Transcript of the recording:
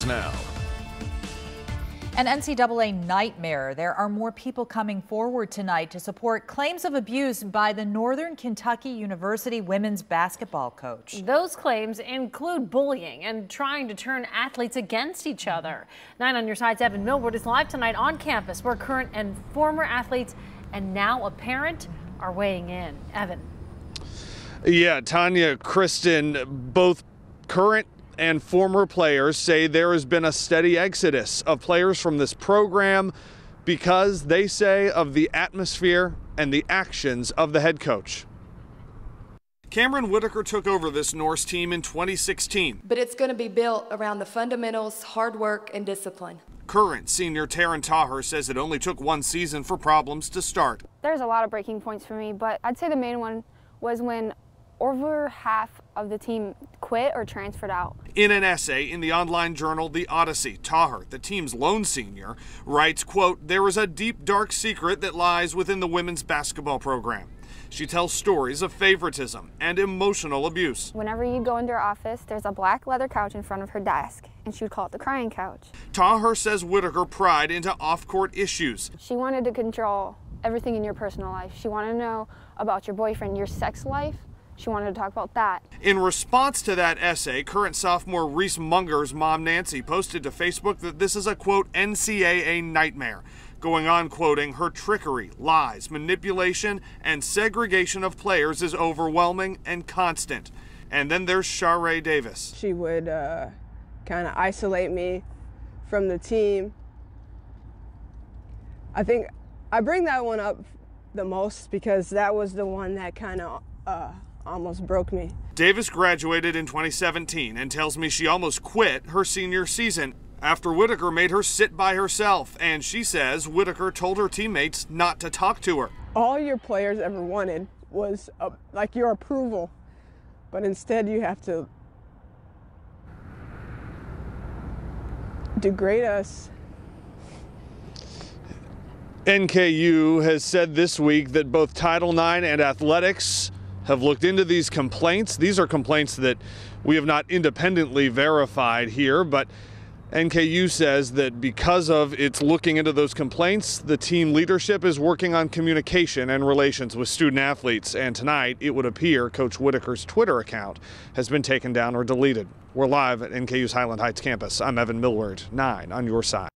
Now. An NCAA nightmare. There are more people coming forward tonight to support claims of abuse by the Northern Kentucky University women's basketball coach. Those claims include bullying and trying to turn athletes against each other. 9 on your side's Evan Millward is live tonight on campus where current and former athletes and now a parent are weighing in. Evan. Yeah, Tanya, Kristen, both current and former players say there has been a steady exodus of players from this program because they say of the atmosphere and the actions of the head coach. Camryn Whitaker took over this Norse team in 2016. But it's going to be built around the fundamentals, hard work, and discipline. Current senior Taryn Taugher says it only took one season for problems to start. There's a lot of breaking points for me, but I'd say the main one was when over half of the team quit or transferred out. In an essay in the online journal The Odyssey, Taugher, the team's lone senior, writes, quote, "There is a deep, dark secret that lies within the women's basketball program." She tells stories of favoritism and emotional abuse. Whenever you'd go into her office, there's a black leather couch in front of her desk, and she would call it the crying couch. Taugher says Whitaker pried into off-court issues. She wanted to control everything in your personal life. She wanted to know about your boyfriend, your sex life. She wanted to talk about that. In response to that essay, current sophomore Reese Munger's mom, Nancy, posted to Facebook that this is a, quote, NCAA nightmare, going on quoting, "Her trickery, lies, manipulation, and segregation of players is overwhelming and constant." And then there's Sharae Davis. She would kind of isolate me from the team. I think I bring that one up the most because that was the one that kind of almost broke me. Davis graduated in 2017 and tells me she almost quit her senior season after Whitaker made her sit by herself. And she says Whitaker told her teammates not to talk to her. All your players ever wanted was like your approval, but instead you have to degrade us. NKU has said this week that both Title IX and athletics have looked into these complaints. These are complaints that we have not independently verified here, but NKU says that because of its looking into those complaints, the team leadership is working on communication and relations with student athletes. And tonight, it would appear Coach Whitaker's Twitter account has been taken down or deleted. We're live at NKU's Highland Heights campus. I'm Evan Millward, 9 on your side.